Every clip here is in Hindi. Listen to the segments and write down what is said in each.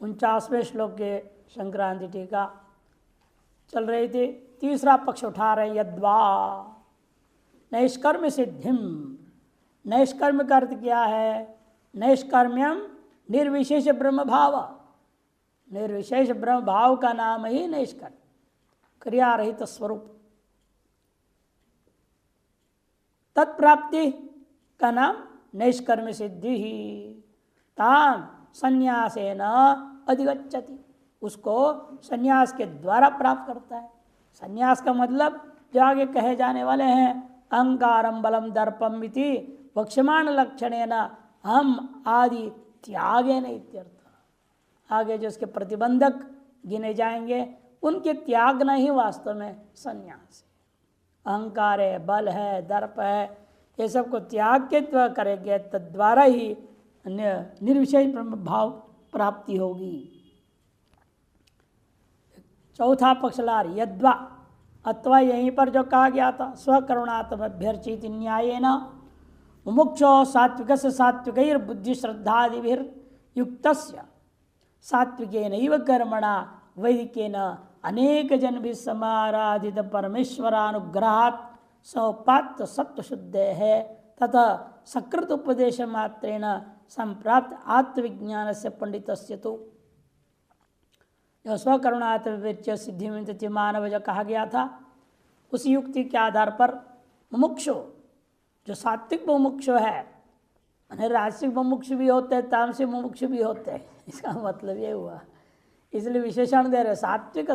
49वें श्लोक के संक्रांति टीका चल रही थी। तीसरा पक्ष उठा रहे यद्वा नैष्कर्म सिद्धिम। नैष्कर्म का अर्थ क्या है? नैष्कर्म्यम निर्विशेष ब्रह्म भाव। निर्विशेष ब्रह्म भाव का नाम ही नैष्कर्म, क्रिया रहित स्वरूप। तत्प्राप्ति का नाम नैष्कर्म सिद्धि ही। ताम संन्यासेन अधिगच्छति, उसको संन्यास के द्वारा प्राप्त करता है। संन्यास का मतलब जो आगे कहे जाने वाले हैं, अहंकारम बलम दर्पम इति वक्ष्यमाण लक्षणेन हम आदि त्यागेन इत्यर्थ। आगे जो उसके प्रतिबंधक गिने जाएंगे उनके त्यागना ही वास्तव में संन्यास है। अहंकार है, बल है, दर्प है, ये सब को त्याग के करेंगे तद्वारा ही निर्विशेष ब्रह्म भाव प्राप्ति होगी। चौथा पक्ष ला रही यद्वा, अथवा यहीं पर जो कहा गया था स्वकरुणात्म अभ्यर्चित न्यायेन मुमुक्षो सात्विक सात्विक बुद्धि श्रद्धादिभिर्युक्तस्य सात्विकेनैव कर्मणा वैदिकेन अनेक जन भी समाराधित परमेश्वरानुग्रहात् सौपात्य सत्व शुद्ध है तथा सकृत उपदेश मात्रेण संप्राप्त आत्मविज्ञान से पंडितस्य तो स्वकरुणात्म सिद्धि में मानव जो कहा गया था, उस युक्ति के आधार पर मुमुक्षु जो सात्विक मुमुक्षु है, राजसिक मुमुक्षु भी होते हैं, तामसिक मुमुक्षु भी होते हैं। इसका मतलब ये हुआ, इसलिए विशेषण दे रहे सात्विक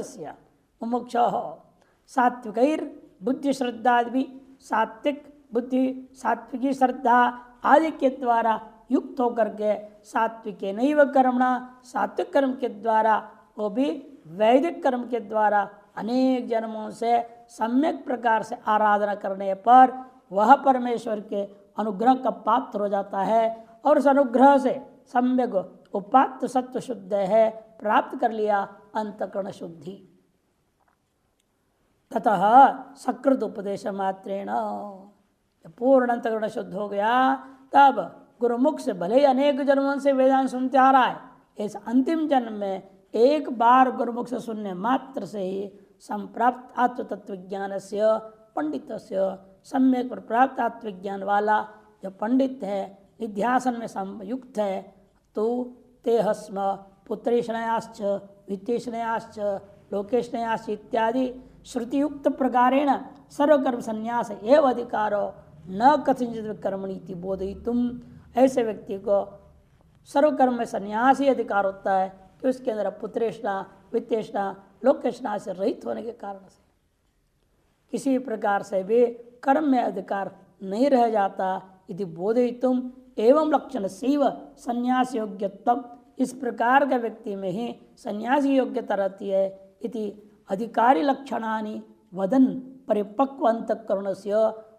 मुमुक्ष हो। सात्विक बुद्धि श्रद्धा भी, सात्विक बुद्धि सात्विकी श्रद्धा आदि के द्वारा युक्त होकर के सात्विके नैव कर्मणा, सात्विक कर्म के द्वारा, वो भी वैदिक कर्म के द्वारा अनेक जन्मों से सम्यक प्रकार से आराधना करने पर वह परमेश्वर के अनुग्रह का पात्र हो जाता है और उस अनुग्रह से सम्यक उपात्त सत्व शुद्ध है, प्राप्त कर लिया अंतःकरण शुद्धि। ततः सकृत उपदेश मात्रेण, पूर्ण अंतःकरण शुद्ध हो गया, तब गुरुमुख से भले ही अनेक जन्मों से वेदांत सुनते आ रहा है, इस अंतिम जन्म में एक बार गुरुमुख से सुनने मात्र से ही संप्राप्त आत्मतत्व ज्ञान से पंडित से सम्यक पर प्राप्त आत्मविज्ञान वाला जो पंडित है, निध्यासन में संयुक्त है, तो तेहस्म पुत्रेशनयाश्च वित्तेशनयाश्च लोकेशनयाश्च इत्यादि श्रुतियुक्त प्रकारेण सर्वकर्म संन्यास एवं अधिकारो न कथंचित कर्मणि बोधयितुम। ऐसे व्यक्ति को सर्वकर्म में संन्यास ही अधिकार होता है कि उसके अंदर पुत्रेशना वित्तेशना लोकेशना से रहित होने के कारण से किसी प्रकार से भी कर्म में अधिकार नहीं रह जाता। यदि बोधयितुम एवं लक्षण सैव संन्यास योग्यत्व, इस प्रकार का व्यक्ति में ही संन्यास योग्यता रहती है। इति अधिकारी लक्षणानि वदन परिपक्व अंतःकरण से,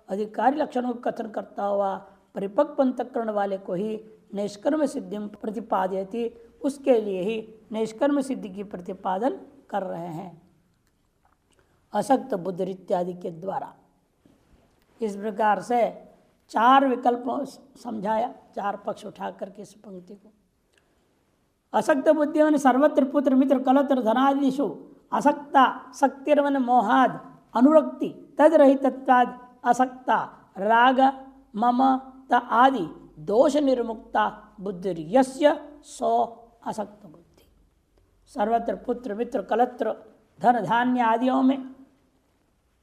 अधिकारी लक्षणों का कथन करता हुआ परिपक्व अंतःकरण वाले को ही नैष्कर्म सिद्धि प्रतिपादयति, उसके लिए ही नैष्कर्म सिद्धि की प्रतिपादन कर रहे हैं असक्त बुद्ध इत्यादि के द्वारा। इस प्रकार से चार विकल्प समझाया, चार पक्ष उठा करके इस पंक्ति को। असक्त बुद्धि मन सर्वत्र पुत्र मित्र कलत्र धनादिषु असक्ता शक्तिर्वन मोहाद अनुरक्ति तद्रहितत्वाद असक्ता राग ममता आदि दोष निर्मुक्ता बुद्धि यस्य सो असक्त बुद्धि। सर्वत्र पुत्र मित्र कलत्र धन धान्य आदियों में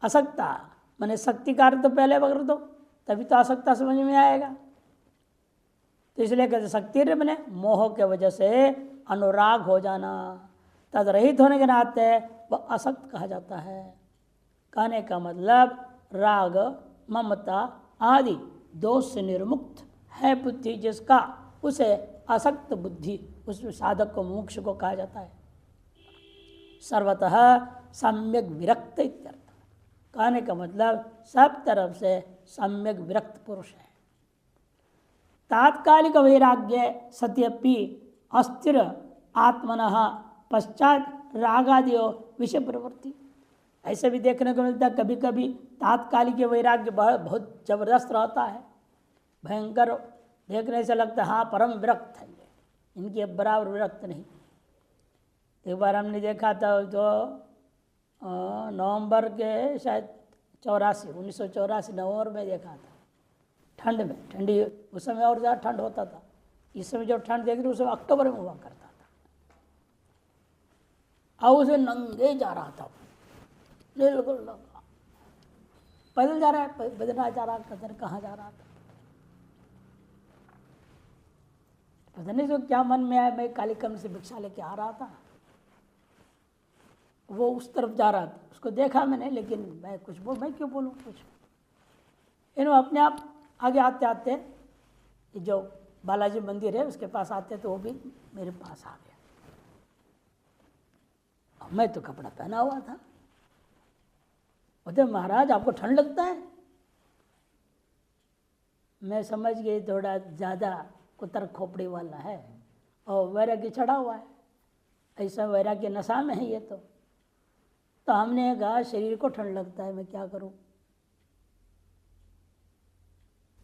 असक्ता मैंने शक्ति कार्य तो पहले पकड़ दो, तभी तो असक्ता समझ में आएगा। तो इसलिए कहते शक्ति बने मोह के वजह से अनुराग हो जाना, तद रहित होने के नाते वह असक्त कहा जाता है। कहने का मतलब राग ममता आदि दोष से निर्मुक्त है बुद्धि जिसका, उसे असक्त बुद्धि, उस साधक को मोक्ष को कहा जाता है। सर्वतः सम्यक विरक्त इत्यर्थ, कहने का मतलब सब तरफ से सम्यक विरक्त पुरुष है। तात्कालिक वैराग्य सत्यपि अस्थिर आत्मनः पश्चात रागादियो विषय प्रवृत्ति। ऐसे भी देखने को मिलता है, कभी कभी तात्कालिक वैराग्य बहुत जबरदस्त रहता है, भयंकर, देखने से लगता है हाँ परम विरक्त है, इनके बराबर विरक्त नहीं। एक बार हमने देखा था तो नवंबर के शायद 1984 नवंबर में देखा था, ठंड में, ठंडी उस समय और ज़्यादा ठंड होता था। इस समय जो ठंड देख रही उस समय अक्टूबर में हुआ करता था। और उसे नंगे जा रहा था, बिल्कुल नंगा, पैदल जा रहा है, बद्रीनाथ जा रहा है, पता नहीं कहाँ जा रहा था, पता नहीं तो क्या मन में आया। मैं कालीकम से भिक्षा लेके आ रहा था, वो उस तरफ जा रहा था, उसको देखा मैंने, लेकिन मैं क्यों बोलूँ कुछ। इन्होंने अपने आप आगे आते आते जो बालाजी मंदिर है उसके पास आते तो वो भी मेरे पास आ गया। और मैं तो कपड़ा पहना हुआ था। बोलते महाराज आपको ठंड लगता है? मैं समझ गई थोड़ा ज़्यादा कुतर खोपड़ी वाला है और वैराग्य चढ़ा हुआ है, ऐसा वैराग्य नशा में है ये तो हमने कहा शरीर को ठंड लगता है, मैं क्या करूं।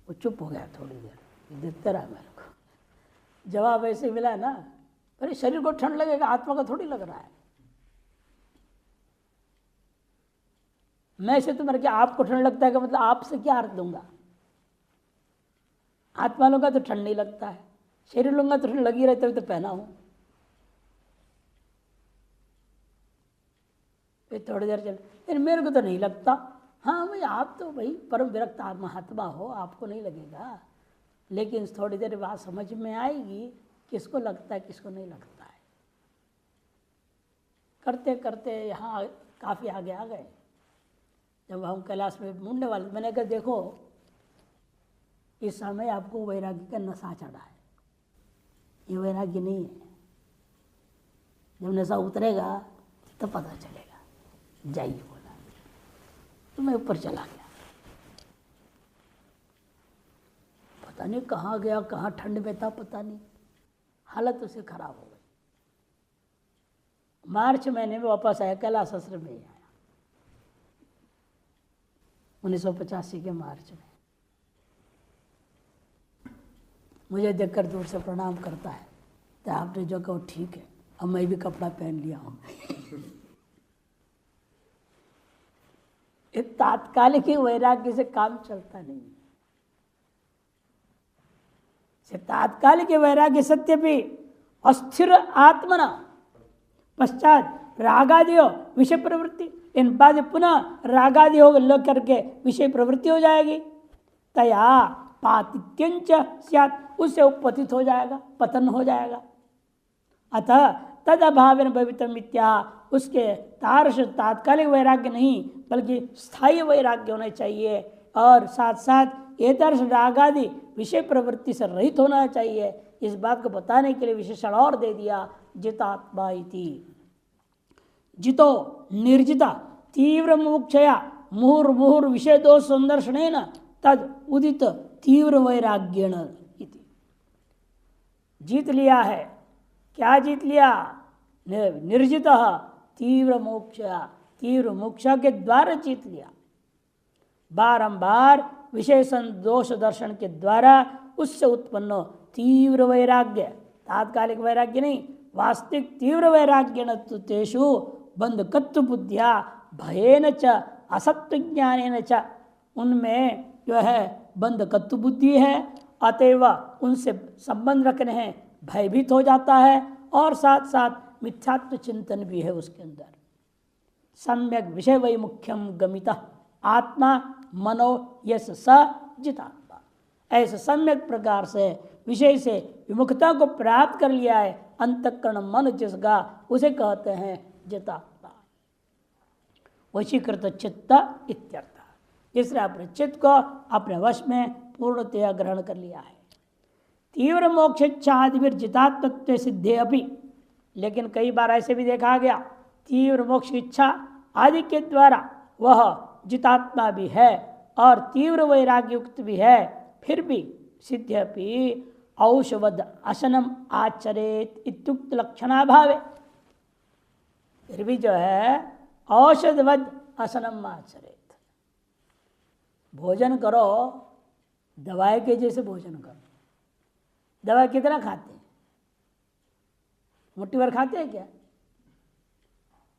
वो चुप हो गया थोड़ी देर, देखते रहा मेरे को। जवाब ऐसे मिला ना, अरे शरीर को ठंड लगेगा, आत्मा को थोड़ी लग रहा है। मैं से तो मेरे क्या आपको ठंड लगता है का मतलब आपसे क्या अर्थ दूंगा। आत्मा लूंगा तो ठंड नहीं लगता है, शरीर लूंगा तो ठंड लगी रहती है, तो पहना हूं। फिर थोड़ी देर चल, फिर मेरे को तो नहीं लगता। हाँ भाई आप तो भाई परम विरक्त महात्मा हो, आपको नहीं लगेगा, लेकिन थोड़ी देर बाद समझ में आएगी किसको लगता है किसको नहीं लगता है। करते करते यहाँ काफ़ी आगे आ गए। जब हम कैलाश में मुड़ने वाले, मैंने कहा देखो इस समय आपको वैराग्य का नशा चढ़ा है, ये वैराग्य नहीं है। जब नशा उतरेगा तो पता चलेगा। जाइए बोला तो मैं ऊपर चला गया। पता नहीं कहाँ गया, कहाँ ठंड में था पता नहीं, हालत उसे खराब हो गई। मार्च महीने में वापस आया, कैलाश आश्रम में आया 1985 के मार्च में। मुझे देखकर दूर से प्रणाम करता है, तो आपने जो कहो ठीक है, अब मैं भी कपड़ा पहन लिया हूँ। एक तात्कालिक वैराग्य से काम चलता नहीं। तात्कालिक वैराग्य सत्य भी अस्थिर आत्मना पश्चात रागादियो विषय प्रवृत्ति, इन बाद पुनः रागादियो लग करके विषय प्रवृत्ति हो जाएगी। तया पातित्यंच स्यात्, उससे उपपतित हो जाएगा, पतन हो जाएगा। अतः तद अभावेन भवितव्यम् मिथ्या, उसके तारश तात्कालिक वैराग्य नहीं बल्कि स्थायी वैराग्य होना चाहिए, और साथ साथ एतर्ष रागादि विषय प्रवृत्ति से रहित होना चाहिए। इस बात को बताने के लिए विशेषण और दे दिया, जितात्मा इति। जितो निर्जिता तीव्र मुमुक्षया मुहुर्मुहुर विषय दोष संदर्शनेन तद उदित तीव्र वैराग्येण इति। जीत लिया है, क्या जीत लिया? निर्जितः तीव्र मोक्षा, तीव्र मोक्षा के द्वारा जीत लिया। बारंबार विशेषण दोष दर्शन के द्वारा उससे उत्पन्न तीव्र वैराग्य, तात्कालिक वैराग्य नहीं, वास्तविक तीव्र वैराग्य न तेषु बंधकत्व बुद्धिया भयेन च असत्व ज्ञानेन च, उनमें जो है बंधकत्व बुद्धि है, अतएव उनसे संबंध रखने हैं भयभीत हो जाता है, और साथ साथ मिथ्यात्व चिंतन भी है उसके अंदर। सम्यक विषय वैमुख्यम गमिता आत्मा मनो यस स जितात्मा, ऐसे सम्यक प्रकार से विषय से विमुखता को प्राप्त कर लिया है अंतःकरण मन जिसका, उसे कहते हैं जितात्मा। वशीकृत चित्त इत्यर्थ, जिसने अपने चित्त को अपने वश में पूर्णतया ग्रहण कर लिया है। तीव्र मोक्षादि जितात्मत्व सिद्धे अपि, लेकिन कई बार ऐसे भी देखा गया तीव्र मोक्ष इच्छा आदि के द्वारा वह जितात्मा भी है और तीव्र वैराग्य युक्त भी है, फिर भी सिद्ध्यपि औषवद असनम आचरेत इत्युक्त लक्षणाभावे, फिर भी जो है औषधवद असनम आचरेत, भोजन करो दवाई के जैसे भोजन करो। दवा कितना खाते हैं? मुट्ठी भर खाते हैं क्या?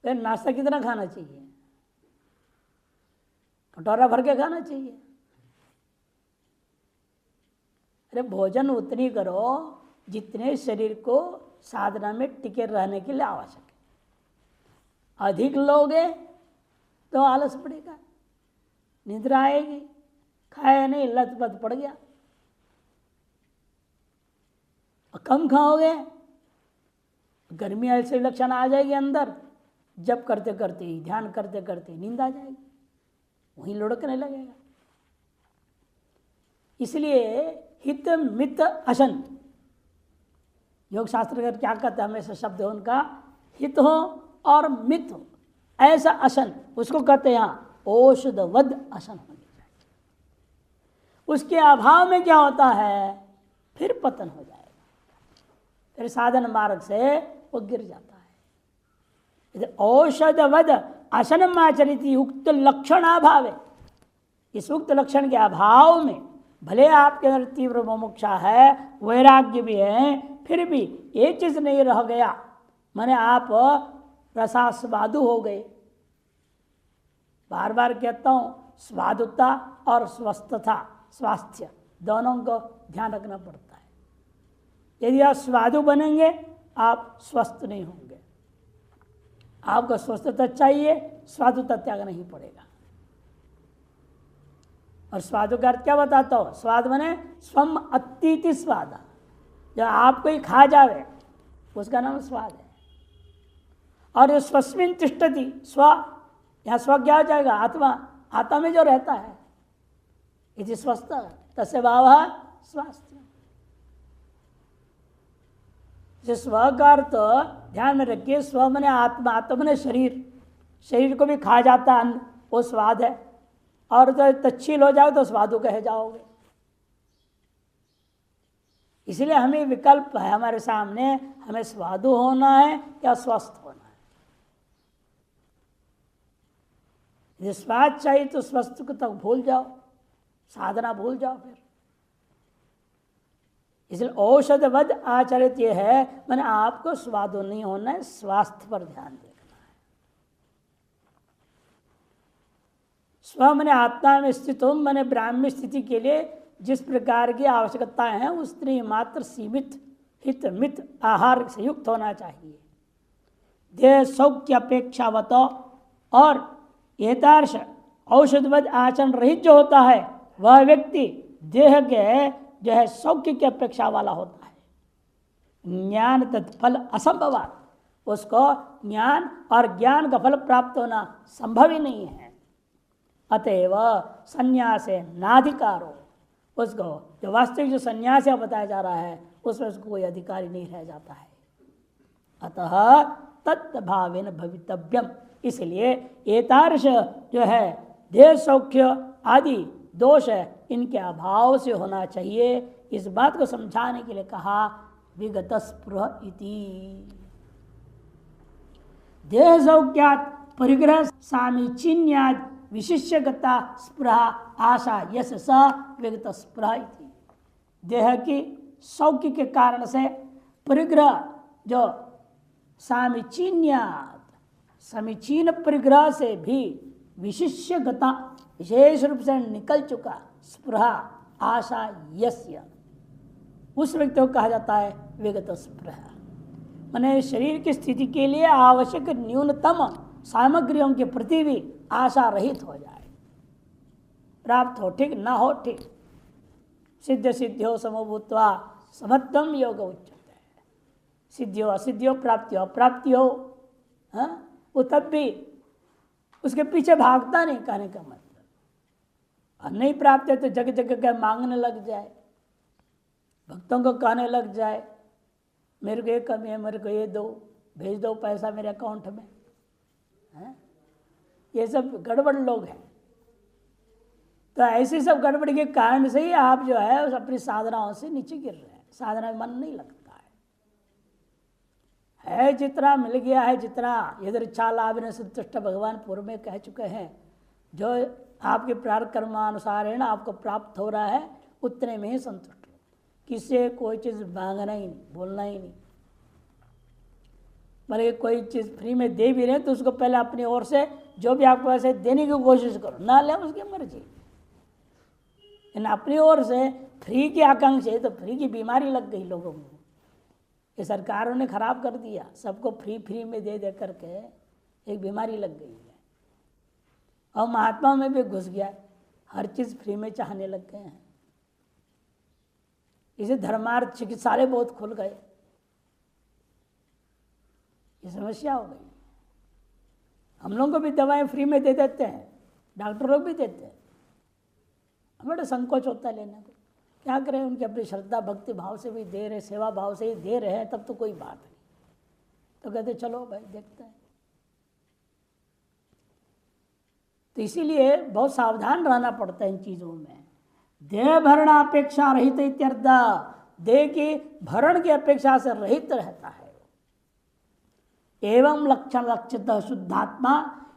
फिर नाश्ता कितना खाना चाहिए? कटोरा भर के खाना चाहिए। अरे भोजन उतनी करो जितने शरीर को साधना में टिके रहने के लिए आवश्यक है। अधिक लोगे तो आलस पड़ेगा, निद्रा आएगी, खाए नहीं, लत पत पड़ गया। और कम खाओगे गर्मी ऐसे लक्षण आ जाएगी अंदर, जब करते करते ही, ध्यान करते करते नींद आ जाएगी, वहीं लुढ़कने लगेगा। इसलिए हित मित अशन, योग शास्त्र का क्या कहता है, हमेशा शब्द है उनका, हित हो और मित हो, ऐसा अशन उसको कहते हैं यहाँ औषधवद अशन होनी चाहिए। उसके अभाव में क्या होता है, फिर पतन हो जाएगा, फिर साधन मार्ग से वो गिर जाता है। औषधवद अशनम आचरित उक्त लक्षण अभाव है। इस उक्त लक्षण के अभाव में भले आपके अंदर तीव्र मुमुक्षा है, वैराग्य भी है, फिर भी एक चीज नहीं रह गया, माने आप रसास्वादु हो गए। बार बार कहता हूं, स्वादुता और स्वस्थता, स्वास्थ्य दोनों को ध्यान रखना पड़ता है। यदि आप स्वादु बनेंगे आप स्वस्थ नहीं होंगे। आपको स्वस्थता चाहिए, स्वादुता त्याग नहीं पड़ेगा। और स्वादु का अर्थ क्या बताता हूं, स्वाद बने स्वम अतिथि स्वाद, जो आपको ही खा जावे उसका नाम स्वाद है। और जो स्वस्मिन तिष्ठति, स्व, यहाँ स्व क्या हो जाएगा, आत्मा, आत्मा में जो रहता है, इति स्वस्थ तस्य भावः स्वास्थ्य। स्व का अर्थ ध्यान में रखिए, स्व मने आत्मा, आत्मा मने शरीर, शरीर को भी खा जाता है अन्न, वो स्वाद है। और तो तच्छील हो जाओ तो स्वादु कहे जाओगे। इसलिए हमें विकल्प है हमारे सामने, हमें स्वादु होना है या स्वस्थ होना है। यदि स्वाद चाहिए तो स्वस्थ को तक भूल जाओ, साधना भूल जाओ फिर। इसलिए औषधवद आचरित ये है, मैंने आपको स्वादु नहीं होना है, स्वास्थ्य पर ध्यान देखना है। स्व मैंने आत्मा में स्थित हो, मैंने ब्राह्मी स्थिति के लिए जिस प्रकार की आवश्यकताएं हैं उतनी मात्र सीमित हित मित आहार से युक्त होना चाहिए। देह सौख्य अपेक्षावत और एतार्श औषधवद आचरण रहित जो होता है वह व्यक्ति देह के जो है सौख्य की अपेक्षा वाला होता है। ज्ञान तत्फल असंभवात, उसको ज्ञान और ज्ञान का फल प्राप्त होना संभव ही नहीं है। अतएव संन्यास नाधिकारो, उसको जो वास्तविक जो संन्यास बताया जा रहा है उसमें उसको कोई अधिकारी नहीं रह जाता है। अतः तत्भावेन भवितव्यम, इसलिए एतार्श जो है देह सौख्य आदि दोष है, इनके अभाव से होना चाहिए। इस बात को समझाने के लिए कहा विगत स्पृह इति। देह सौख्यात परिग्रह सामीचिन्याद विशिष्यगता स्पृहा आशा यश स विगत स्पृह इति। देह की सौख्य के कारण से परिग्रह जो सामीचिन्याद, समीचीन परिग्रह से भी विशिष्यगता, विशेष रूप से निकल चुका, स्पृहा आशा यस्य, उस व्यक्ति को कहा जाता है विगत स्पृहा। माने शरीर की स्थिति के लिए आवश्यक न्यूनतम सामग्रियों के प्रति भी आशा रहित हो जाए, प्राप्त हो ठीक ना हो ठीक। सिद्ध सिद्धियो समभूत्वा समत्वम योग उच्यते। सिद्धियो असिद्धियो प्राप्तियो अप्राप्तियो, वो तब भी उसके पीछे भागता नहीं, कहने का मतलब। और नहीं प्राप्त है तो जगह जगह का मांगने लग जाए, भक्तों को कहने लग जाए मेरे को ये कमी है, मेरे को ये दो, भेज दो पैसा मेरे अकाउंट में, है? ये सब गड़बड़ लोग हैं। तो ऐसी सब गड़बड़ के कारण से ही आप जो है उस अपनी साधनाओं से नीचे गिर रहे हैं, साधना में मन नहीं लगता है जितना मिल गया है, जितना यदि इच्छा लाभ ने संतुष्ट, भगवान पूर्व में कह चुके हैं, जो आपके प्रारब्ध कर्मानुसार है ना आपको प्राप्त हो रहा है उतने में ही संतुष्ट हो, किसी कोई चीज़ मांगना ही नहीं, बोलना ही नहीं। भले कोई चीज़ फ्री में दे भी रहे तो उसको पहले अपनी ओर से जो भी आपको ऐसे देने की कोशिश करो, ना ले उसकी मर्जी। इन अपनी ओर से फ्री की आकांक्षा है तो फ्री की बीमारी लग गई लोगों को। ये सरकारों ने खराब कर दिया, सबको फ्री में दे दे करके एक बीमारी लग गई है। और महात्मा में भी घुस गया, हर चीज़ फ्री में चाहने लग गए हैं। इसे धर्मार्थ चिकित्सालय बहुत खुल गए, ये समस्या हो गई। हम लोगों को भी दवाएं फ्री में दे देते हैं, डॉक्टर लोग भी देते हैं, बड़ा संकोच होता है लेने को। क्या करें, उनकी अपनी श्रद्धा भक्ति भाव से भी दे रहे, सेवा भाव से ही दे रहे हैं, तब तो कोई बात नहीं। तो कहते चलो भाई देखते हैं। तो इसीलिए बहुत सावधान रहना पड़ता है इन चीज़ों में। देह भरण अपेक्षा रहित इत्यर्थ, देह की भरण की अपेक्षा से रहित रहता है। एवं लक्षण लक्षित शुद्धात्मा,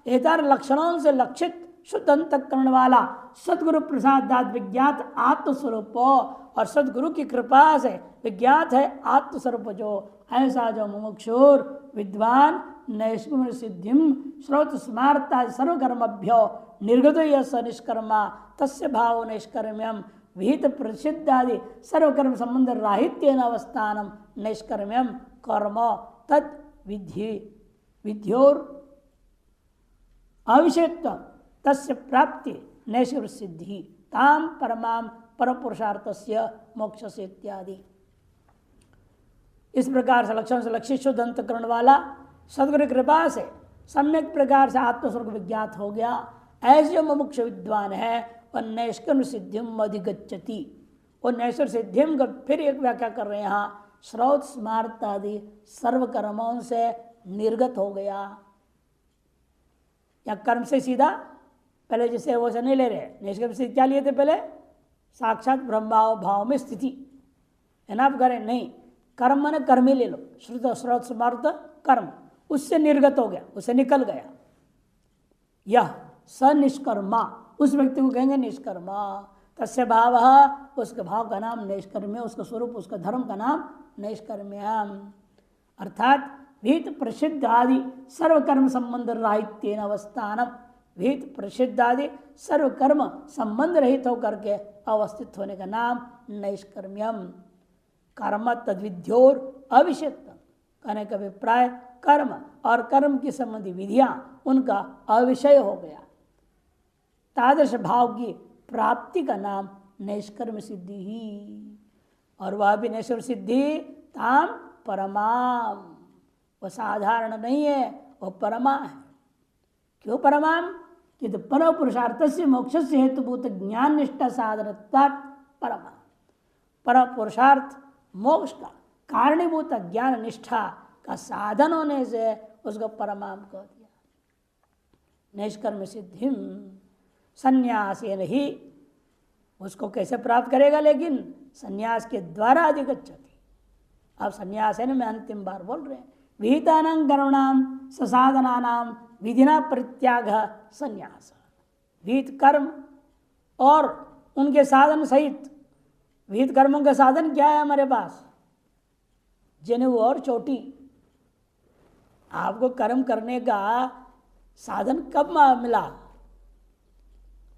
इतर लक्षणों से लक्षित शुद्ध अंतःकरण वाला सदगुरु प्रसादात विज्ञात आत्मस्वरूप, और सदगुरु की कृपा से विज्ञात है आत्मस्वरूप जो ऐसा जो मुमुक्षुर विद्वान नैष्कर्म सिद्धिम श्रोत स्मारता सर्वकर्मभ्यो निर्गत यस निष्कर्मा तस्य भाव नैष्कर्म्यम विहित प्रसिद्धादि सर्वकर्म संबंध राहित्येन अवस्थानम नैष्कर्म्यम कर्म तद विध्योर अविषेक्त तस्य प्राप्ति नैष्कर्म सिद्धि ताम परमाम परपुरुषार्थस्य मोक्षस्य इत्यादि। इस प्रकार से लक्षण से लक्षित शुद्ध अंतःकरण वाला सद्गुरु कृपा से सम्यक प्रकार से आत्मस्वरूप विज्ञात हो गया, ऐसे जो मुमुक्ष विद्वान है वह नैष्कर्म सिद्धिम अधिगच्छति। और नैष्कर्म सिद्धिम का फिर एक व्याख्या कर रहे हैं यहाँ, श्रौत स्मार्त आदि सर्व कर्मों से निर्गत हो गया। या कर्म से सीधा पहले जैसे वो से नहीं ले रहे, नैष्कर्म सिद्धि क्या लिए थे पहले, साक्षात ब्रह्माव भाव में स्थिति है ना। आप करें नहीं, कर्म ने कर्म ही ले लो, श्रुत श्रोत स्मार्त कर्म, उससे निर्गत हो गया, उससे निकल गया। यह स निष्कर्मा, उस व्यक्ति को कहेंगे निष्कर्मा। तस्य भाव, उसके भाव का नाम नैष्कर्म्य, उसका स्वरूप उसका धर्म का नाम नैष्कर्म्यम। अर्थात भीत प्रसिद्ध आदि सर्वकर्म संबंध राहित्येन अवस्थानम, भीत प्रसिद्ध आदि सर्वकर्म संबंध रहित होकर के अवस्थित होने का नाम नैष्कर्म्यम। कर्म तद्विध्योर अविषेक्त, कहने का अभिप्राय कर्म और कर्म की संबंधी विधियां उनका अविषय हो गया। तादृश भाव की प्राप्ति का नाम नैष्कर्म सिद्धि ही, और वह भी नैष्कर्म सिद्धि ताम परमाम, वह साधारण नहीं है, वह परमा है। क्यों परमाम, कि तो पर पुरुषार्थ से मोक्ष से हेतुभूत ज्ञान निष्ठा साधनत्वात् परमा, पर पुरुषार्थ मोक्ष का कारणीभूत ज्ञान निष्ठा का साधन होने से उसको परमाम कह दिया। नैष्कर्म सिद्धिम संन्यासेन ही, उसको कैसे प्राप्त करेगा, लेकिन संन्यास के द्वारा अधिगच्छति। अब संन्यासेन में अंतिम बार बोल रहे हैं, विहितानां कर्मणां ससाधनानां विधिना परित्याग संन्यास। विहित कर्म और उनके साधन सहित, विहित कर्मों के साधन क्या है हमारे पास, जनेऊ और चोटी। आपको कर्म करने का साधन कब मिला,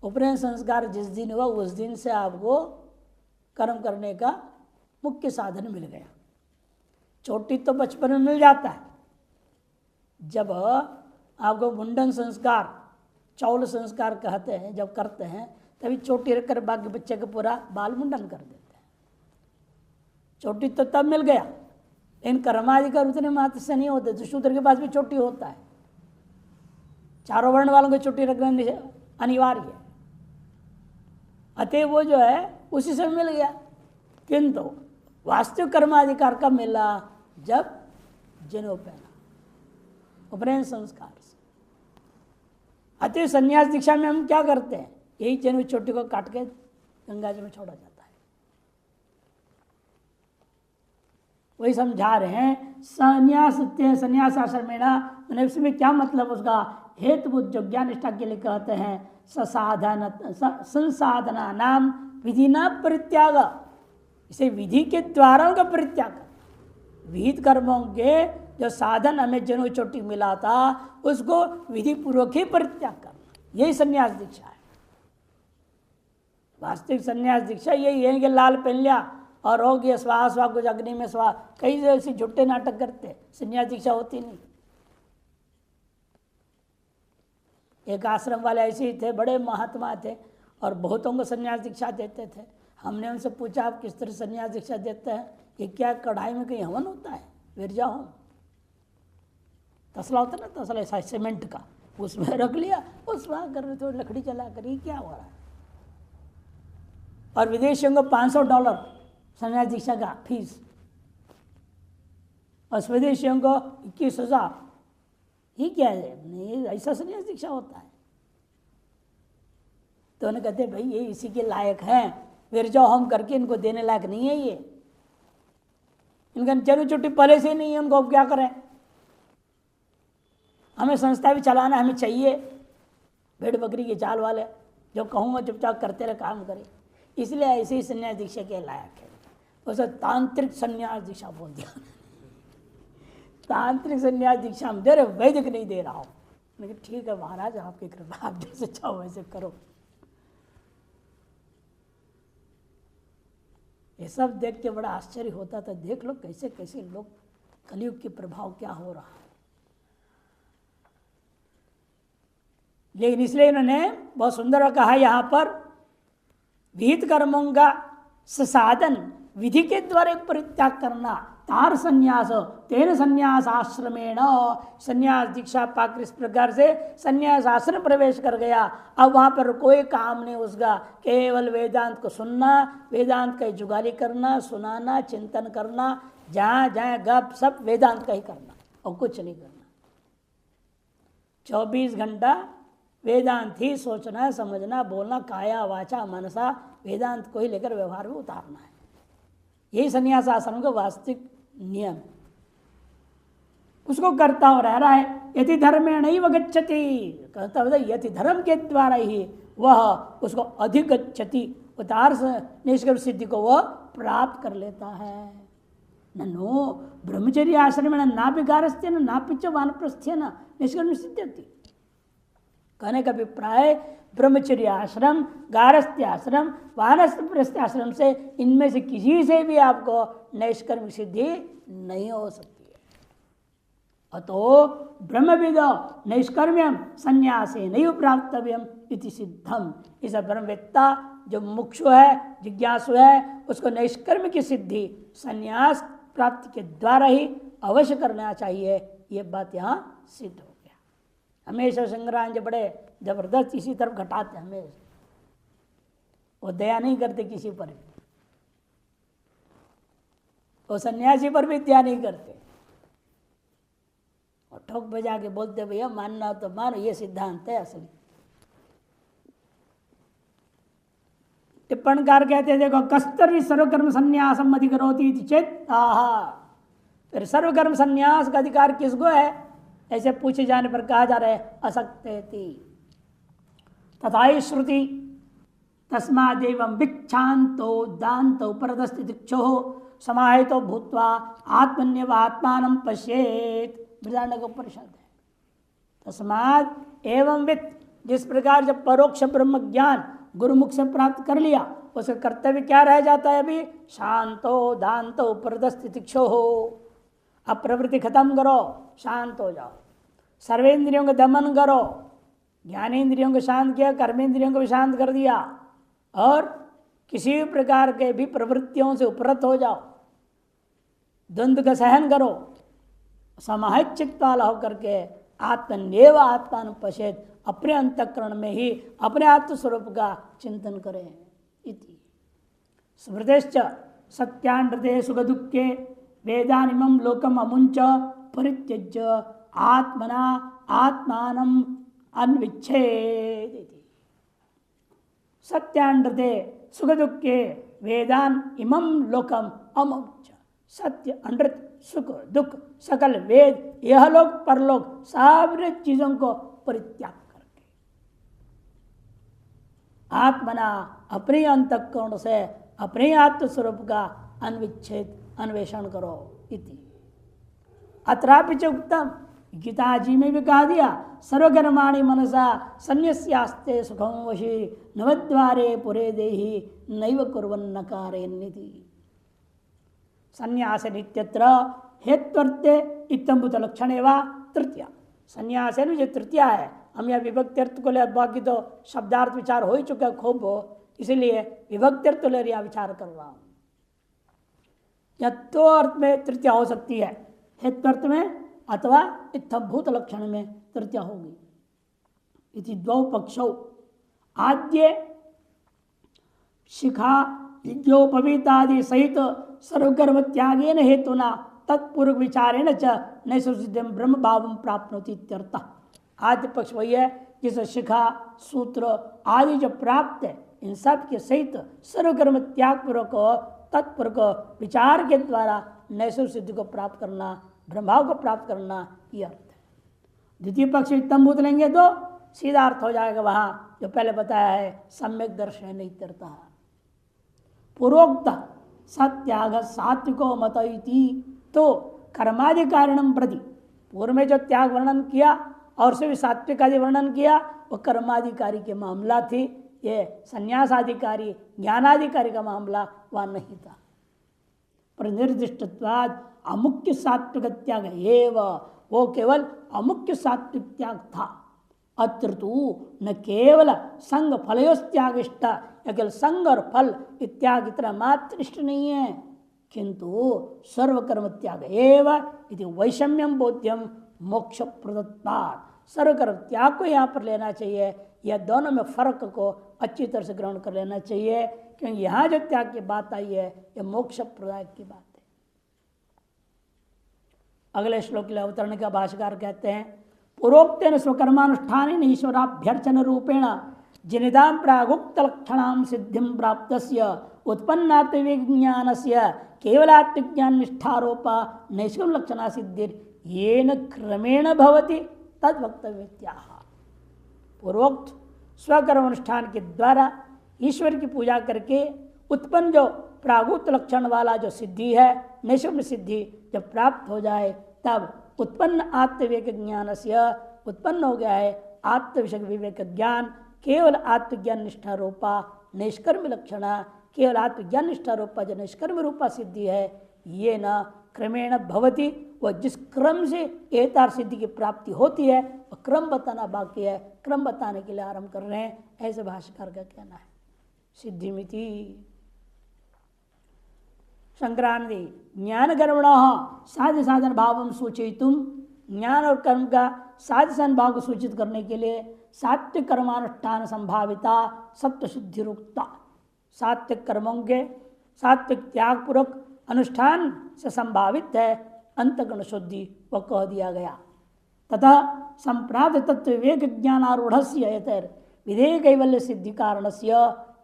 उपनयन संस्कार जिस दिन हुआ उस दिन से आपको कर्म करने का मुख्य साधन मिल गया। चोटी तो बचपन में मिल जाता है, जब आपको मुंडन संस्कार चौल संस्कार कहते हैं, जब करते हैं तभी चोटी रखकर बाकी बच्चे का पूरा बाल मुंडन कर देते हैं। चोटी तो तब मिल गया, इन कर्माधिकार उतने मात्र से नहीं होते, तो शूद्र के पास भी चोटी होता है। चारों वर्ण वालों को चोटी रखना अनिवार्य है, अतः वो जो है उसी से मिल गया। किंतु वास्तविक कर्माधिकार कब मिला, जब जनेऊ पहना, उपनयन संस्कार से। अतः संन्यास दीक्षा में हम क्या करते हैं, यही जनेऊ चोटी को काट के गंगा जी में छोड़ा जाता है। वही समझा रहे हैं, संन्यास आश्रमेणा, मैंने इसमें क्या मतलब उसका हेतुभूत जो ज्ञान निष्ठा के लिए कहते हैं, संसाधना नाम विधिना परित्याग, इसे विधि के द्वारा का परित्याग, विहित कर्मों के जो साधन हमें जन्म चोटी मिला था उसको विधि पूर्वक ही परित्याग करना, यही संन्यास दीक्षा है। वास्तविक संन्यास दीक्षा यही है कि लाल पहन लिया और हो गया स्वाहा स्वाहा, कुछ अग्नि में स्वाहा, कई ऐसे झुट्टे नाटक करते, संन्यास दीक्षा होती नहीं। एक आश्रम वाले ऐसे ही थे, बड़े महात्मा थे और बहुतों को संन्यास दीक्षा देते थे। हमने उनसे पूछा आप किस तरह संन्यास दीक्षा देते हैं? कि क्या कढ़ाई में कहीं हवन होता है? विरजा होम, तसला होता है ना, तसला ऐसा सीमेंट का, उसमें रख लिया, उस वहाँ कर रहे थे, लकड़ी चला कर, ये क्या हो रहा है? और विदेशियों को $500 संन्यास दीक्षा का फीस, और स्वदेशियों को 21,000। ये क्या है? नहीं, ऐसा संन्यास दीक्षा होता है। तो उन्हें कहते भाई ये इसी के लायक हैं, विरजा होम करके इनको देने लायक नहीं है, ये इनका जरूर छुट्टी पहले से नहीं है, उनको अब क्या करें? हमें संस्था भी चलाना, हमें चाहिए भेड़ बकरी के चाल वाले, जो कहूँगा चुपचाप करते रहे, काम करे। इसलिए ऐसे ही संन्यास दीक्षा के लायक है। उसे तांत्रिक संन्यास दीक्षा बोल दिया। तांत्रिक संन्यास दीक्षा हम दे रहे, वैदिक नहीं दे रहा हूँ। लेकिन ठीक है महाराज, आपकी कृपा, आप जैसे चाहो वैसे करो। ये सब देख के बड़ा आश्चर्य होता था। देख लो कैसे कैसे लोग, कलयुग के प्रभाव क्या हो रहा है। लेकिन इसलिए इन्होंने बहुत सुंदर कहा यहाँ पर, विहित कर्मों का साधन विधि के द्वारा परित्याग करना, तार संन्यास, तेन संन्यास आश्रमेण, संन्यास दीक्षा पाकर इस प्रकार से संन्यास आश्रम प्रवेश कर गया। अब वहाँ पर कोई काम नहीं उसका, केवल वेदांत को सुनना, वेदांत का जुगाली करना, सुनाना, चिंतन करना, जहाँ जहाँ गप सब वेदांत का ही करना और कुछ नहीं करना। 24 घंटा वेदांत ही सोचना, समझना, बोलना, काया वाचा मनसा वेदांत को ही लेकर व्यवहार में उतारना है। यही संन्यास आश्रम का वास्तविक नियम, उसको करता हुआ रह रहा है। यति धर्मेण नहीं गच्छति, कहता है यति धर्म के द्वारा ही वह उसको अधिगच्छति, उतार निष्कर्ष सिद्धि को वह प्राप्त कर लेता है। नो ब्रह्मचर्य आश्रम नापि गारस्थ्य न नापिच वानप्रस्थ्य न निष्कर्ष सिद्धि। कहने का अभिप्राय ब्रह्मचर्य आश्रम, गारस्थ्य आश्रम, वानप्रस्थ आश्रम से, इनमें से किसी से भी आपको नैष्कर्म सिद्धि नहीं हो सकती है। अतो ब्रह्मविद नैष्कर्म्यम संन्यासे नहीं प्राप्तव्यम इति सिद्धम। इस ब्रह्मवेत्ता जो मुक्षु है, जिज्ञासु है, उसको नैष्कर्म की सिद्धि संन्यास प्राप्ति के द्वारा ही अवश्य करना चाहिए। ये बात यहाँ सिद्ध हो गया। हमेशा संग्राम जी बड़े जबरदस्त इसी तरफ घटाते, हमेशा वो दया नहीं करते किसी पर भी, वो सन्यासी पर भी दया नहीं करते, और ठोक बजा के बोलते भैया मानना तो मानो, ये सिद्धांत है असली। टिप्पणकार कहते हैं देखो, कस्तरी सर्वकर्म संन्यासम अधिकरोति चेत आहा। फिर सर्वकर्म संन्यास का अधिकार किसको है? ऐसे पूछे जाने पर कहा जा रहा है असक्तेति तथा श्रुति तस्मादेवं विक्षांतो दान्तो परदस्ति दिक्षो समाहितो भूत्वा आत्मन्यव आत्मानं पश्येत। बृहदारण्यक उपनिषद है। तस्माद एवं वित्त, जिस प्रकार जब परोक्ष ब्रह्म ज्ञान गुरुमुख से प्राप्त कर लिया, उसका कर्तव्य क्या रह जाता है? अभी शांतो दान्तो परदस्ति दिक्षो हो। अब प्रवृत्ति खत्म करो, शांत हो जाओ, सर्वेंद्रियों का दमन करो, ज्ञानेन्द्रियों को शांत किया, कर्मेंद्रियों को भी शांत कर दिया, और किसी भी प्रकार के भी प्रवृत्तियों से उपरत हो जाओ, द्वंद्व का सहन करो, समाहित चित्त वाला होकर के आत्मन्येव आत्मान पश्येत, अपने अंतःकरण में ही अपने आत्मस्वरूप का चिंतन करें। इति स्मृतेश्च सत्यानृते सुख दुखे वेदानिमं लोकम अमुंच परित्यज्य आत्मना आत्मानं अन्विच्छेद। सत्यानृते सुख दुखे वेदान इमं लोकम अमुंच। सत्य, अनृत, सुख, दुख, सकल वेद, यह लोक परलोक सारे चीजों को परित्याग करके आत्मना अपने अंतःकरण से अपने आत्मस्वरूप का अन्विच्छेद अन्वेषण करो। इति अत्रापि च उत्तम, गीता जी में भी कहा दिया, सर्वकर्माणि मनसा संन्यस्यास्ते सुखम वशी नवद्वारे पुरे देहि नैव कुर्वन्न कारयन्निति। संन्यास नित्यत्र हेत्वर्ते इत्तंभूत लक्षण एवं तृतीया। संन्यास है जो तृतीया है, हम यह विभक्ति अर्थ को ले, बाकी तो शब्दार्थ विचार हो ही चुका खूब हो, इसलिए विभक्ति अर्थ ले यहाँ विचार कर रहा हूं। या तो अर्थ में तृतीया हो सकती है, हेत्वर्थ में अथवा इत्थभूत लक्षण में तृतीया होगी। इति द्वौ पक्षौ आद्य शिखा यज्ञोपवीतादि सहित सर्वकर्म त्यागेन हेतुना तत्पूर्व विचारेण च नैषसिद्धं ब्रह्म भावं प्राप्नोति इत्यर्थः। आद्य पक्ष वही है जिस शिखा सूत्र आदि जो प्राप्त है, इन सब के सहित सर्वकर्म त्याग पूर्वक तत्पूर्वक विचार के द्वारा नैसर्गिक सिद्धि को प्राप्त करना, ब्रह्मभाव को प्राप्त करना, यह अर्थ है। द्वितीय पक्ष इत्तंभूत लेंगे तो सीधा अर्थ हो जाएगा वहां जो पहले बताया है, सम्यक दर्शन इत्यर्थः। पूर्वोक्त सत्याग सात्विको मत इति, तो कर्मादि कारणम प्रति, पूर्व में जो त्याग वर्णन किया और से भी सात्विक आदि वर्णन किया, वो कर्माधिकारी के मामला थी। ये संन्यासाधिकारी ज्ञानाधिकारी का मामला वह नहीं था। पर निर्दिष्टत्वाद अमुख्य सात्विक त्याग एव, वो केवल अमुख्य सात्विक त्याग था। अत्र तो न केवल संग फलयोस्त्यागिष्ट, केवल संग और फल इत्याग इतना मात्र इष्ट नहीं है, किंतु सर्वकर्म त्याग एव इति वैषम्यम बोध्यम मोक्ष प्रदत्तात्। सर्वकर्म त्याग को यहाँ पर लेना चाहिए, यह दोनों में फर्क को अच्छी तरह से ग्रहण कर लेना चाहिए, क्योंकि यहाँ जो त्याग की बात आई है यह मोक्ष प्रदायक की बात है। अगले श्लोक के अवतरण का भाष्यकार कहते हैं, पूर्वोक्तेन स्वकर्मानुष्ठानेन ईश्वराभ्यर्चन रूपेण जिनिदां प्रागुक्त लक्षणां सिद्धिं प्राप्तस्य उत्पन्नात्मविज्ञानस्य केवलात्मज्ञान निष्ठारोपा नैष्कर्म लक्षणा सिद्धिर येन क्रमेण भवति तद वक्तव्यत्याह। पूर्वोक्त स्वकर्म अनुष्ठान के द्वारा ईश्वर की पूजा करके उत्पन्न जो प्रागुक्त लक्षण वाला जो सिद्धि है, नैष्कर्म सिद्धि जब प्राप्त हो जाए, तब उत्पन्न आत्मविवेक ज्ञान से उत्पन्न हो गया है आत्मविषय विवेक ज्ञान, केवल आत्मज्ञान निष्ठा रूपा निष्कर्म लक्षणा, केवल आत्मज्ञान निष्ठा रूपा जो निष्कर्म रूपा सिद्धि है, ये न क्रमेण भवति, वह जिस क्रम से एतार सिद्धि की प्राप्ति होती है वह क्रम बताना बाकी है, क्रम बताने के लिए आरंभ कर रहे हैं, ऐसे भाष्यकार का कहना है। सिद्धिमिति संक्रांति ज्ञान कर्मण साध्य साधन भाव सूचयितुम, ज्ञान और कर्म का साध्य साधन भाव को सूचित करने के लिए सात्विक कर्मानुष्ठान संभाविता सत्व शुद्धि रुक्ता, सात्विक कर्मों के सात्विक त्याग पूर्वक अनुष्ठान से संभावित है अंतगुण शुद्धि, वह कह दिया गया। तथा संप्राप्त तत्व विवेक ज्ञानारूढ़ विधेय कैवल्य सिद्धि कारण से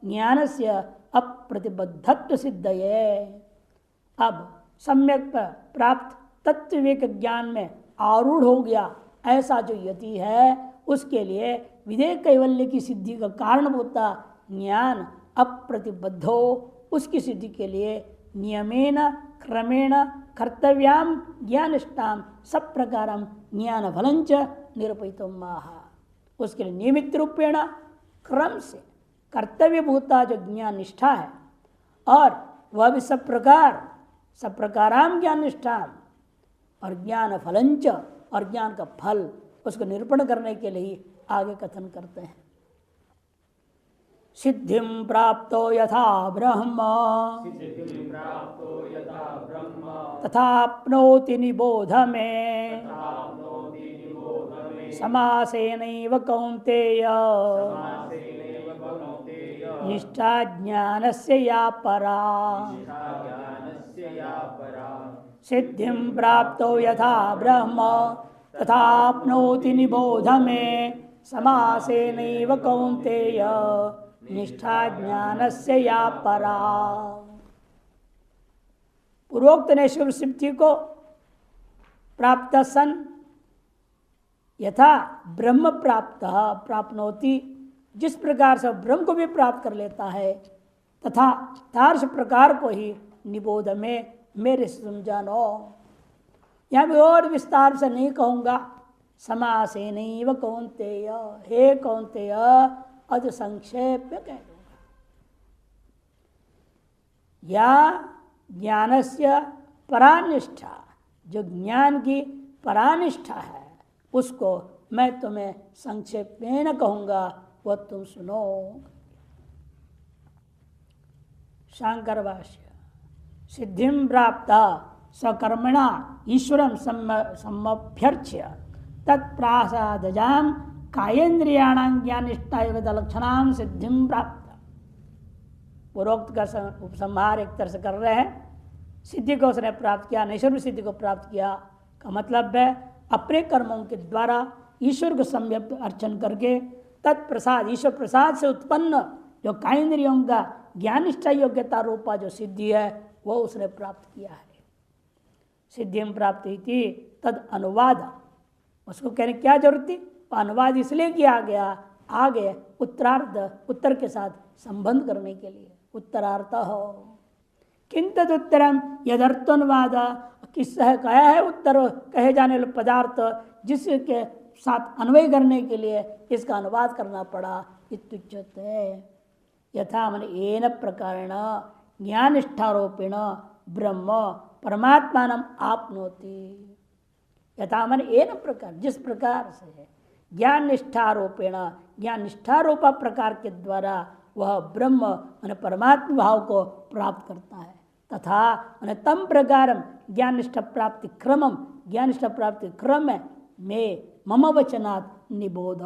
ज्ञान से अप्रतिबद्धत्व सिद्धये। अब सम्यक प्राप्त तत्व विवेक ज्ञान में आरूढ़ हो गया ऐसा जो यति है, उसके लिए विधेय कैवल्य की सिद्धि का कारणभूता ज्ञान अप्रतिबद्ध हो, उसकी सिद्धि के लिए नियमेन क्रमेण कर्तव्याम ज्ञानिष्ठाम सब प्रकारम ज्ञान फलंच निरूपित महा, उसके लिए नियमित रूपेण क्रम से कर्तव्य भूता जो ज्ञान निष्ठा है, और वह भी सब प्रकाराम ज्ञान निष्ठाम, और ज्ञान फलंच, और ज्ञान का फल उसको निरूपण करने के लिए आगे कथन करते हैं। सिद्धिं प्राप्तो यथा ब्रह्म तथाप्नोति निबोध में समासेनैव कौन्तेय निष्ठा ज्ञानस्य या परा। सिद्धिं प्राप्तो यथा ब्रह्म तथाप्नोति निबोध में समासेनैव कौन्तेय निष्ठा ज्ञानस्य या परा। पूर्वोक्त नैष्कर्म सिद्धि को प्राप्त सन यथा ब्रह्म प्राप्नोति, जिस प्रकार से ब्रह्म को भी प्राप्त कर लेता है, तथा तार्श प्रकार को ही निबोध में मेरे से समझानो। यहाँ भी और विस्तार से नहीं कहूँगा, समासेन एव कौन्तेय, हे कौन्तेय अति संक्षेप में कह दूंगा। या ज्ञानस्य परानिष्ठा, जो ज्ञान की परानिष्ठा है उसको मैं तुम्हें संक्षेप में न कहूँगा, वह तुम सुनो। शांकर भाष्य। सिद्धिं प्राप्ता सकर्मणा ईश्वरं समभ्यर्च्य तत्प्रासादजां कायेन्द्रियाणां ज्ञानिष्ठा लक्षणां सिद्धिं प्राप्त। पूर्वोक्त का उपसंहार एक तरह से कर रहे हैं। सिद्धि को उसने प्राप्त किया, नैश्वर्य सिद्धि को प्राप्त किया का मतलब है अपने कर्मों के द्वारा ईश्वर को सम्यक अर्चन करके तत्प्रसाद, ईश्वर प्रसाद से उत्पन्न जो कायेन्द्रियों का ज्ञानिष्ठा योग्यता रूपा जो सिद्धि है वो उसने प्राप्त किया है। सिद्धि में प्राप्त हुई थी तद अनुवाद, उसको कहने क्या जरूरत थी, अनुवाद इसलिए किया गया आगे उत्तरार्ध, उत्तर के साथ संबंध करने के लिए। उत्तरार्थ हो किंतु उत्तरम यदर्थनुवाद, किससे कहा है उत्तर कहे जाने वाले पदार्थ जिसके साथ अन्वय करने के लिए इसका अनुवाद करना पड़ा। इत्युच्यते यथा मन एन प्रकारेण ज्ञानिष्ठारोपेण ब्रह्म परमात्मानम आपनोति। यथा मन एन प्रकार, जिस प्रकार से ज्ञान निष्ठारोपेण, ज्ञान निष्ठारोपा प्रकार के द्वारा वह ब्रह्म मन परमात्मा भाव को प्राप्त करता है, तथा मन तम प्रकार ज्ञान निष्ठा प्राप्ति क्रमम, ज्ञान निष्ठा प्राप्ति क्रम में मम वचनात् निबोध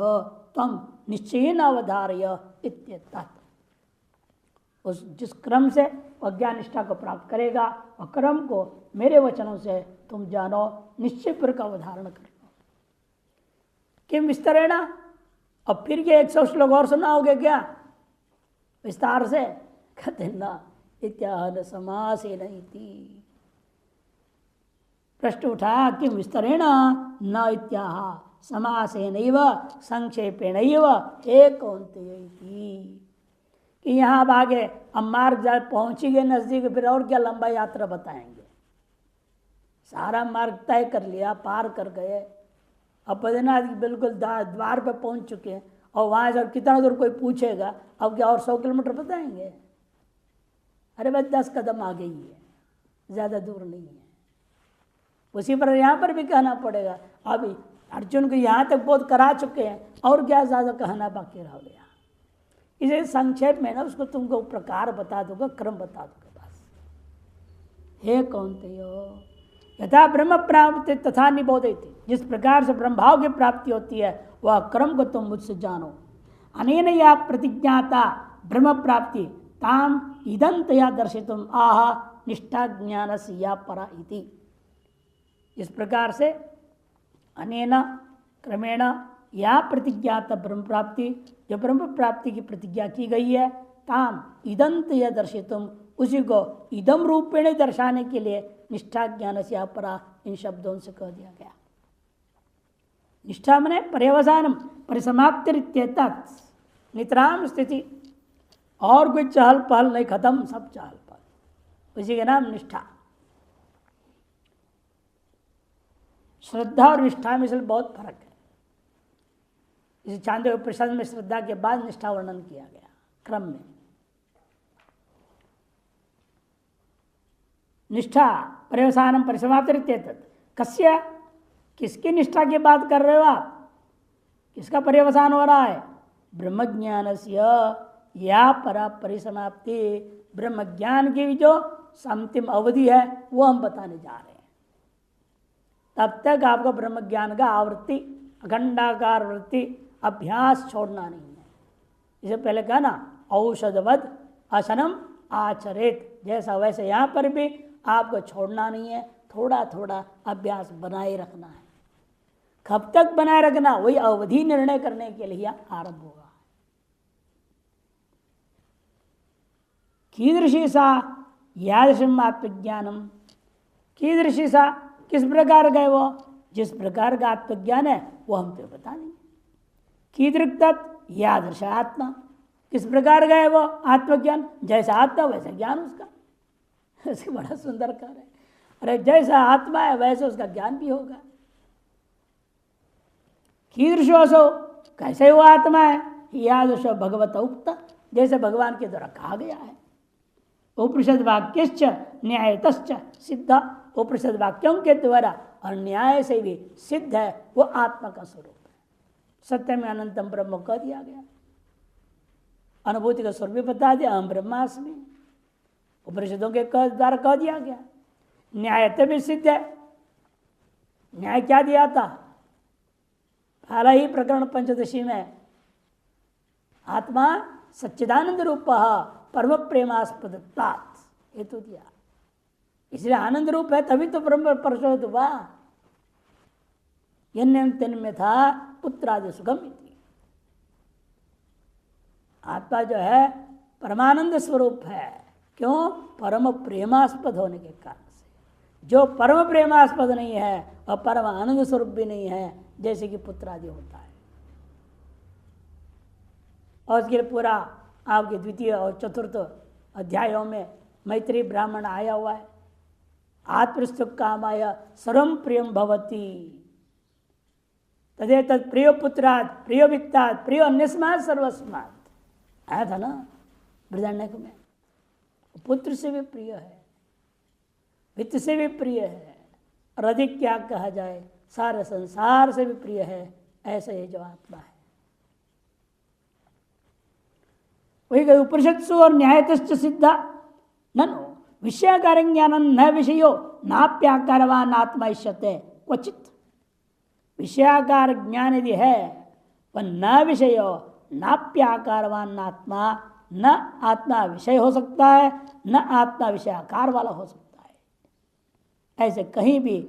तम निश्चयेन अवधारय इत्यतः। उस जिस क्रम से वह ज्ञान निष्ठा को प्राप्त करेगा वह क्रम को मेरे वचनों से तुम जानो, निश्चय पर का अवधारण कर लो। किम विस्तरेण, अब फिर ये 100 श्लोक और सुनाओगे क्या विस्तार से? कहते न इत्याह समासेन इति। प्रश्न उठा कि विस्तरेण न इत्याह समासेनैव संक्षेपेणैव एकौन्तेय कि यहाँ अब आगे हम मार्ग पहुँची गए नज़दीक, फिर और क्या लंबा यात्रा बताएंगे। सारा मार्ग तय कर लिया, पार कर गए, अब बद्रीनाथ बिल्कुल द्वार पे पहुँच चुके हैं और वहाँ से कितना दूर कोई पूछेगा अब क्या और 100 किलोमीटर बताएंगे? अरे बस 10 कदम आगे ही है, ज़्यादा दूर नहीं है। उसी पर यहाँ पर भी कहना पड़ेगा। अभी अर्जुन को यहाँ तक बहुत करा चुके हैं और क्या ज़्यादा कहना बाकी रह गया। इसे संक्षेप में ना उसको तुमको प्रकार बता दूंगा, क्रम बता दूंगा बस। हे कौन्तेयो यथा ब्रह्म प्राप्ति तथा निबोधयति, जिस प्रकार से ब्रह्म भाव की प्राप्ति होती है वह क्रम को तुम मुझसे जानो। अनेन या प्रतिज्ञाता ब्रह्म प्राप्ति ताम इदंतया दर्शितुम आह निष्ठा ज्ञानस्य या परा इति। इस प्रकार से अनेन क्रमेण या प्रतिज्ञात ब्रह्म प्राप्ति, जो ब्रह्म प्राप्ति की प्रतिज्ञा की गई है, ताम इदंत या दर्शितुम, उसी को इदम रूपेण दर्शाने के लिए निष्ठा ज्ञान से अपरा इन शब्दों से कह दिया गया। निष्ठा मने पर्यवसानम परिसमाप्ति नितराम स्थिति, और कोई चहल पहल नहीं, खत्म सब चहल पहल, उसी के नाम निष्ठा। श्रद्धा और निष्ठा में इसलिए बहुत फर्क है। इसे चांदोग्य उपनिषद में श्रद्धा के बाद निष्ठा वर्णन किया गया क्रम में। निष्ठा पर्यवसानम परिसमाप्ति कस्य, किसकी निष्ठा की बात कर रहे हो आप? किसका पर्यवसान हो रहा है? ब्रह्म ज्ञानस्य या परा परिसमाप्ति, ब्रह्म ज्ञान की जो अंतिम अवधि है वो हम बताने जा रहे हैं। तब तक आपको ब्रह्म ज्ञान का आवृत्ति, अखंडाकार वृत्ति, अभ्यास छोड़ना नहीं है। इसे पहले कहा ना, औषधवद असनम आचरेत, जैसा वैसे यहाँ पर भी आपको छोड़ना नहीं है, थोड़ा थोड़ा अभ्यास बनाए रखना है। कब तक बनाए रखना, वही अवधि निर्णय करने के लिए आरंभ होगा। कीदृशी सा यादृशम आत्मज्ञानम, कीदृशी सा किस प्रकार का है वो? जिस प्रकार का आत्मज्ञान है वो हम तो बता नहीं। कीदृक तत् यादृश आत्मा, किस प्रकार का है वो आत्मज्ञान? जैसा आत्मा वैसा ज्ञान उसका। ऐसे बड़ा सुंदर कार्य है। अरे जैसा आत्मा है वैसे उसका ज्ञान भी होगा। कीदृशोसो, कैसे वो आत्मा है, यादृश भगवत उक्त, जैसे भगवान के द्वारा कहा गया है। उपनिषद वाक्यश्च न्यायतश्च सिद्ध, उपनिषद वाक्यों के द्वारा और न्याय से भी सिद्ध है वो आत्मा का स्वरूप है। सत्य में अनंतम ब्रह्म कह दिया गया, अनुभूति का स्वरूप भी बता दिया, अहम ब्रह्मास्मि, उपनिषदों के द्वारा कह दिया गया। न्यायत्व भी सिद्ध है। न्याय क्या दिया था, पहला ही प्रकरण पंचदशी में, आत्मा सच्चिदानंद रूप परम प्रेमास्पदत्वात् हेतु दिया, इसलिए आनंद रूप है तभी तो ब्रह्म प्रचोद हुआ। यन्यम तन्मे था पुत्रादि सुगम इति। आत्मा जो है परमानंद स्वरूप है, क्यों, परम प्रेमास्पद होने के कारण से। जो परम प्रेमास्पद नहीं है और परम आनंद स्वरूप भी नहीं है, जैसे कि पुत्रादि होता है। और उसके लिए पूरा आपके द्वितीय और चतुर्थ अध्यायों में मैत्री ब्राह्मण आया हुआ है। आत्मस्तु कामाय सर्वं प्रियम भवति तदे तद प्रिय पुत्रात् प्रिय वित्तात् प्रिय अन्यस्मात् सर्वस्मात्, आया था ना बृहदारण्यक में। पुत्र से भी प्रिय है, वित्त से भी प्रिय है, और अधिक क्या कहा जाए, सारे संसार से भी प्रिय है। ऐसा ये जो आत्मा है, वही उपनिषत्सु और न्यायतश्च सिद्धा ननु विषयाकार ज्ञान न विषयो नाप्याकारवान आत्मा इष्यते क्वचित। विषयाकार ज्ञान यदि है वह न विषयो नाप्याकारवान आत्मा, न आत्मा विषय हो सकता है, न आत्मा विषयाकार वाला हो सकता है। ऐसे कहीं भी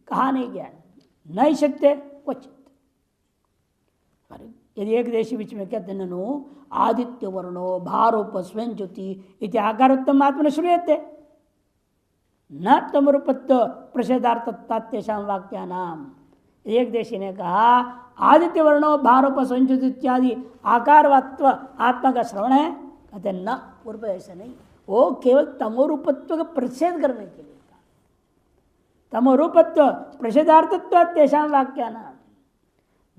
कहा नहीं गया, नहीं सत्य क्वचित। यदि एक देशी बीच में कहते ननु आदित्य वर्णो भारोप स्वयं ज्योति इति आकारोत्तम आत्मा श्रूयते न तमरूपत्व प्रषेदार्थत्तात्यशाम वाक्या नाम। एक देशी ने कहा आदित्य वर्णो भारोप स्वयं ज्योति इत्यादि आकारवत्व आत्मा का श्रवण है, कहते न, पूर्व ऐसा नहीं, वो केवल तमोरूपत्व का प्रच्छेद करने के लिए था। तमोरूपत्व प्रषेदार्थत्व तेषाम वाक्या नाम।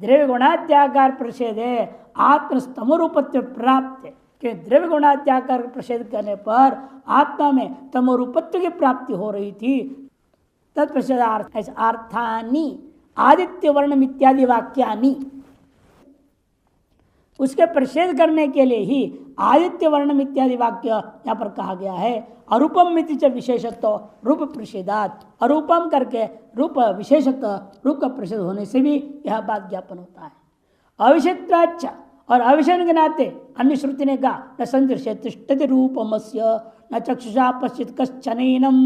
द्रव्य गुणात्याकार प्रषेधे आत्मस्तमोरूपत्व प्राप्त, कि द्रव्य गुणात्याकार प्रषेध करने पर आत्मा में तमोरूपत्व की प्राप्ति हो रही थी। तत्प्रषेधार्थ अर्थानी आदित्य वर्णम इत्यादि वाक्यानि, उसके प्रषेध करने के लिए ही आदित्य वर्णम इत्यादि वाक्य यहाँ पर कहा गया है। अरूपम मिति च विशेषत्व रूप प्रषेधात, अरूपम करके रूप विशेषत्व रूप का प्रषेध होने से भी यह बात ज्ञापन होता है। अविषयत्वाच्च, और अविषय के नाते अन्य श्रुति ने कहा न संदृश्य तिष्ठति रूपमस्य न चक्षुषा पश्चित कश्चनैनम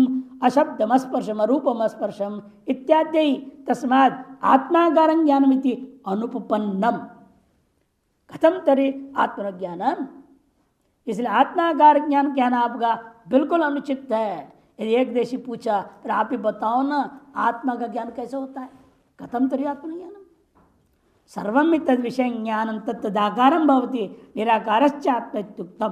अशब्दम स्पर्शम रूपम स्पर्शम इत्यादि तस्माद् आत्माकारं ज्ञानमिति अनुपपन्नम कथम तरी आत्मज्ञानम। इसलिए आत्माकार ज्ञान कहना आपका बिल्कुल अनुचित है। यदि एक देशी पूछा फिर आप ही बताओ ना आत्मा का ज्ञान कैसे होता है, कथम तरी आत्मज्ञानम। सर्वम तद विषय ज्ञानम तत्दाकारम भवति निराकारश्च आत्मत्युक्तम।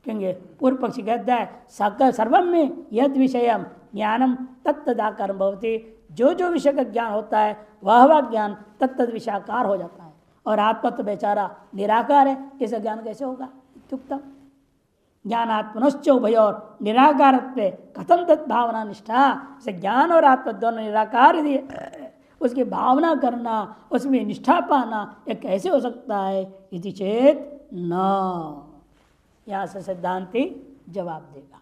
कहेंगे पूर्व पक्षी कहता है सकल सर्वम में यद विषय ज्ञानम तत्दाकारम भवति, जो जो विषय का ज्ञान होता है वह ज्ञान तत्द विषयाकार हो जाता है, और आत्मा तो बेचारा निराकार है, इसका ज्ञान कैसे होगा। इत्युक्तम ज्ञानात्मनश्च उभयोर निराकारत्व कथम तत्भावना निष्ठा। से ज्ञान और आत्मा दोनों निराकार यदि उसकी भावना करना, उसमें निष्ठा पाना, यह कैसे हो सकता है। इति चेत न, यहाँ से सिद्धांति जवाब देगा।